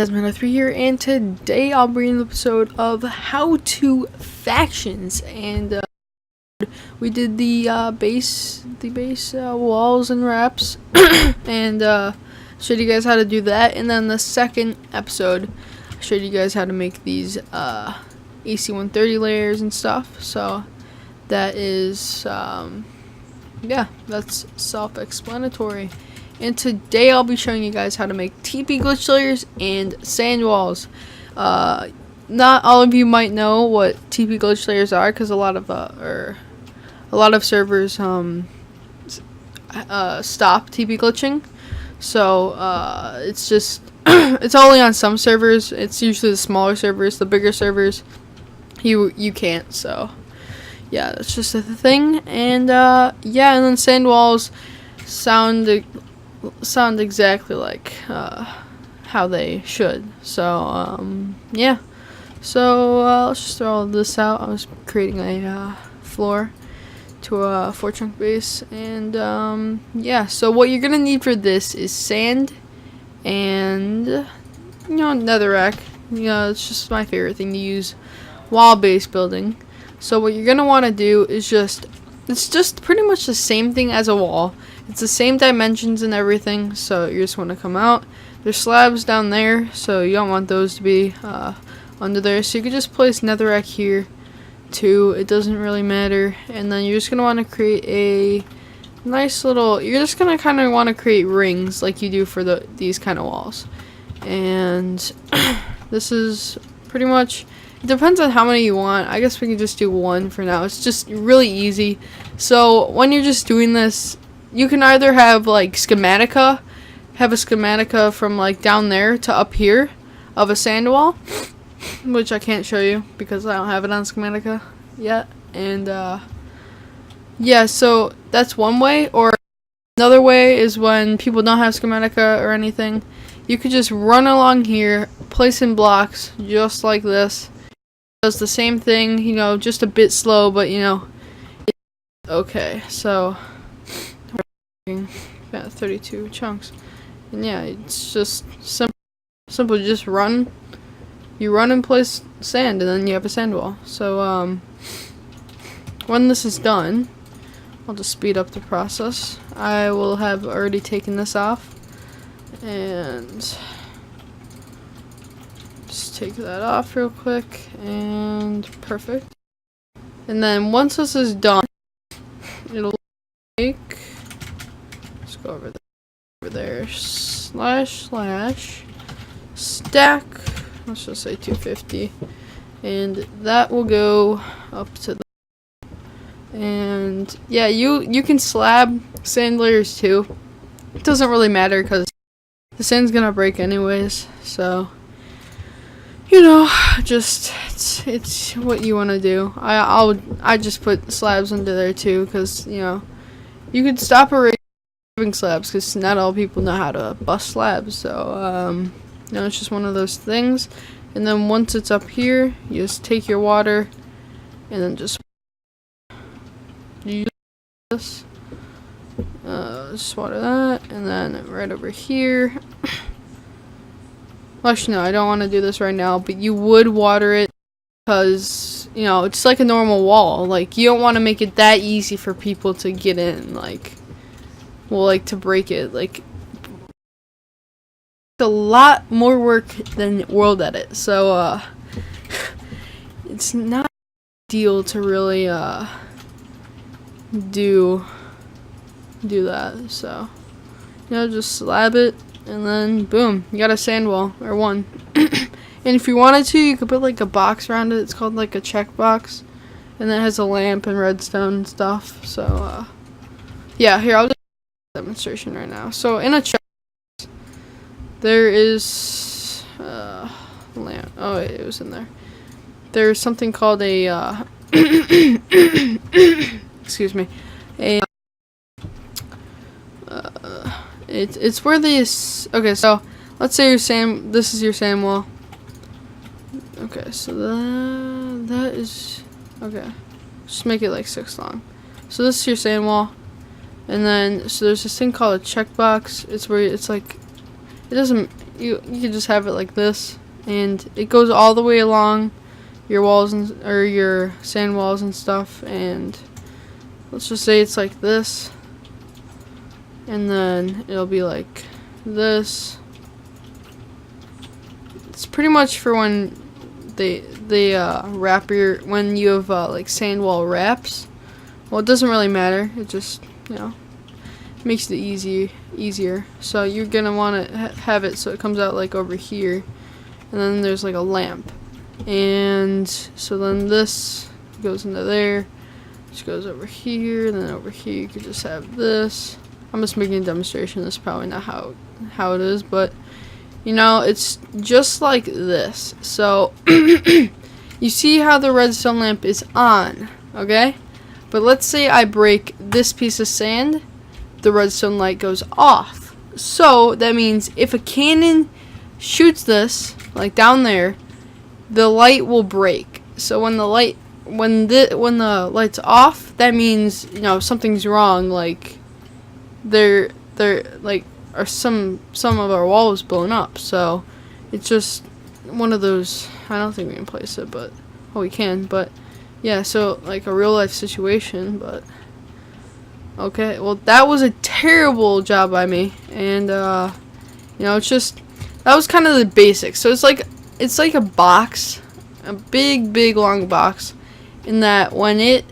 Desmond03 here, and today I'll bring an episode of How to Factions, and we did the base walls and wraps, and showed you guys how to do that. And then the second episode, I showed you guys how to make these AC-130 layers and stuff. So that is yeah, that's self-explanatory. And today I'll be showing you guys how to make TP glitch layers and sand walls. Not all of you might know what TP glitch layers are, because a lot of servers stop TP glitching. So it's just it's only on some servers. It's usually the smaller servers. The bigger servers, you can't. So yeah, that's just a thing. And yeah, and then sand walls sound exactly like how they should. So yeah, so let's just throw all this out. I was creating a floor to a 4-chunk base, and yeah, so what you're gonna need for this is sand and netherrack. It's just my favorite thing to use while base building. So what you're gonna want to do is it's just pretty much the same thing as a wall. It's the same dimensions and everything, so you just want to come out. There's slabs down there, so you don't want those to be under there. So you could just place netherrack here too. It doesn't really matter. And then you're just going to want to create a nice little... You're just going to kind of want to create rings like you do for these kind of walls. And this is pretty much... It depends on how many you want. I guess we can just do one for now. It's just really easy. So when you're just doing this, you can either have like schematica, from like down there to up here of a sand wall, which I can't show you because I don't have it on schematica yet. And yeah, so that's one way. Or another way is when people don't have schematica or anything, you could just run along here, place in blocks just like this. It does the same thing, just a bit slow, but okay. So got 32 chunks, and yeah, it's just simple. Just run. You run and place sand, and then you have a sand wall. So when this is done, I'll just speed up the process. I will have already taken this off, and just take that off real quick, and perfect. And then once this is done, it'll take... Go over there, slash stack, let's just say 250, and that will go up to the... And yeah, you can slab sand layers too. It doesn't really matter because the sand's gonna break anyways, so just it's what you want to do. I just put slabs under there too, because you could stop a slabs, because not all people know how to bust slabs. So it's just one of those things. And then once it's up here, you just take your water and then just use this, just water that, and then right over here. Well, actually no, I don't want to do this right now, but you would water it because it's like a normal wall. Like, you don't want to make it that easy for people to get in, to break it. Like, it's a lot more work than World Edit, so it's not a deal to really do that. So just slab it, and then boom, you got a sand wall, or one. And if you wanted to, you could put like a box around it. It's called like a check box, and then it has a lamp and redstone and stuff. So yeah, here, I'll just demonstration right now. So in a chest there is lamp. Oh wait, it was in there. There's something called a excuse me, it's where this... Okay, so let's say this is your sand wall. Okay, so that is... Okay, just make it like 6 long. So this is your sand wall. And then, so there's this thing called a checkbox. It's where it's like, it doesn't, you can just have it like this, and it goes all the way along your walls or your sand walls and stuff. And let's just say it's like this, and then it'll be like this. It's pretty much for when they wrap when you have like sand wall wraps. Well, it doesn't really matter. It just, makes it easier. So you're gonna want to have it so it comes out like over here, and then there's like a lamp, and so then this goes into there, which goes over here, and then over here you could just have this. I'm just making a demonstration. This is probably not how it is, but it's just like this. So you see how the redstone lamp is on, okay? But let's say I break this piece of sand, the redstone light goes off. So that means if a cannon shoots this, like down there, the light will break. So when the light's off, that means something's wrong. Like they're like or some of our walls blown up. So it's just one of those. I don't think we can place it, but we can. But yeah, so like a real life situation. But okay, well that was a terrible job by me, and it's just that was kind of the basics. So it's like a box, a big long box, in that when it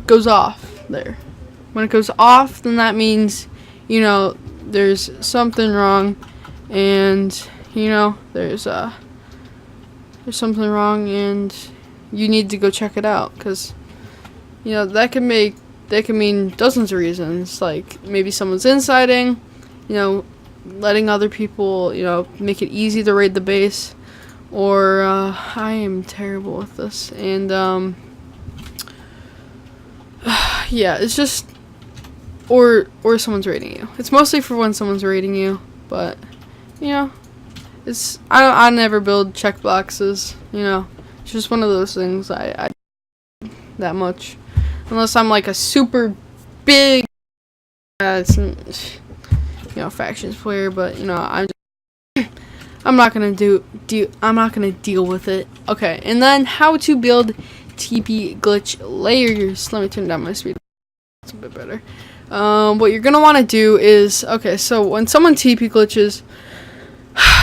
goes off there. When it goes off, then that means there's something wrong, and there's something wrong, and you need to go check it out, because that can mean dozens of reasons. Like maybe someone's inciting, letting other people make it easy to raid the base, or I am terrible with this, and yeah, it's just or someone's raiding you. It's mostly for when someone's raiding you, but I never build check boxes. It's just one of those things I that much, unless I'm like a super big factions player. But I'm not gonna I'm not gonna deal with it. Okay, and then how to build TP glitch layers. Let me turn down my speed. It's a bit better. What you're gonna want to do is, okay, so when someone TP glitches,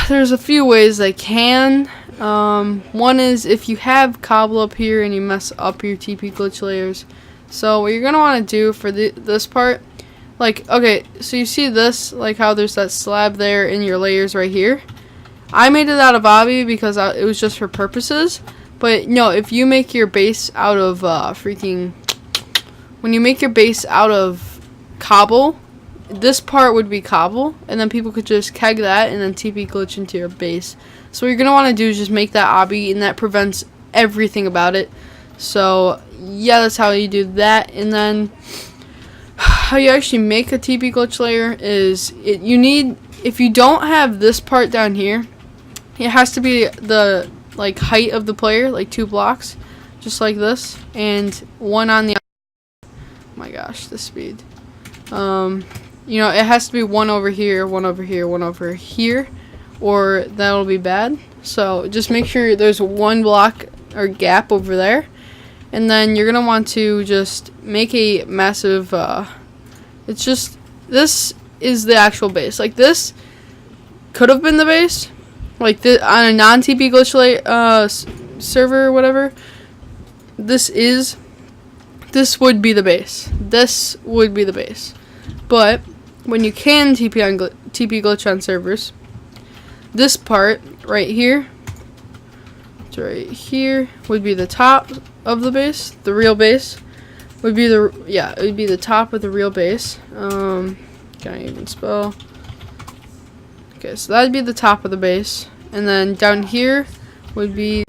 there's a few ways they can. One is if you have cobble up here and you mess up your TP glitch layers. So what you're gonna want to do for this part, like, okay, so you see this, like how there's that slab there in your layers right here. I made it out of obby because it was just for purposes. But no, if you make your base out of when you make your base out of cobble, this part would be cobble, and then people could just keg that and then TP glitch into your base. So what you're gonna want to do is just make that obby, and that prevents everything about it. So yeah, that's how you do that. And then how you actually make a TP glitch layer is if you don't have this part down here, it has to be the height of the player, like 2 blocks, just like this, and one on the oh my gosh, the speed. It has to be one over here, one over here, one over here, or that'll be bad. So just make sure there's one block or gap over there, and then you're gonna want to just make a massive this is the actual base. Like this could have been the base, like this on a non-TP glitch server or whatever. This would be the base. This would be the base. But when you can TP glitch on servers, this part right here, would be the top of the base. The real base would be it would be the top of the real base. Can't even spell. Okay, so that'd be the top of the base, and then down here would be.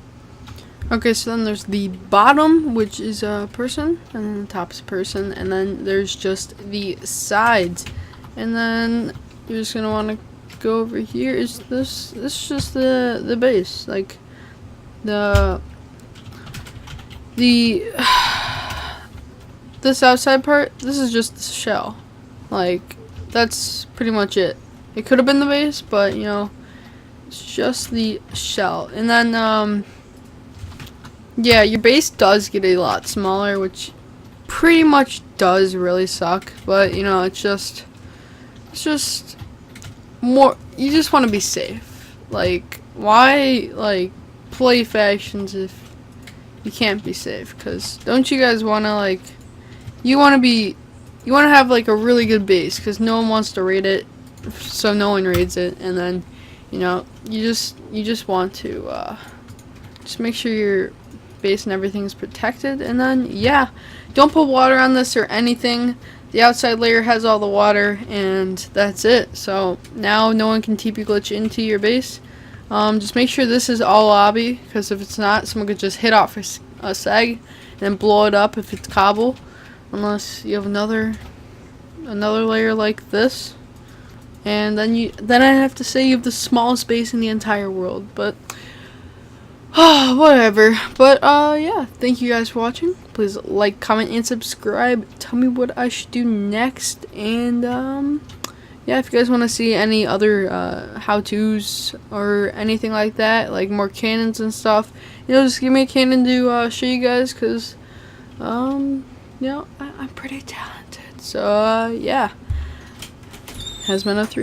Okay, so then there's the bottom, which is a person, and then the top is a person, and then there's just the sides, and then you're just gonna want to go over here. Is this just the base, like the this outside part, this is just the shell. Like, that's pretty much it. It could have been the base, but you know, it's just the shell. And then yeah, your base does get a lot smaller, which pretty much does really suck, but you know, it's just more, you just want to be safe. Like, why like play factions if you can't be safe? Because don't you guys want to, like, you want to have like a really good base, because no one wants to raid it, so no one raids it. And then, you know, you just want to just make sure your base and everything is protected. And then, yeah, don't put water on this or anything. The outside layer has all the water, and that's it. So now no one can TP glitch into your base. Just make sure this is all lobby, because if it's not, someone could just hit off a seg and then blow it up if it's cobble. Unless you have another layer like this, and then I have to say you have the smallest base in the entire world. But whatever. But yeah, thank you guys for watching. Please like, comment, and subscribe. Tell me what I should do next. And yeah, if you guys want to see any other how-tos or anything like that, like more cannons and stuff, you know, just give me a cannon to show you guys, because you know, I'm pretty talented. So yeah, has been a 3.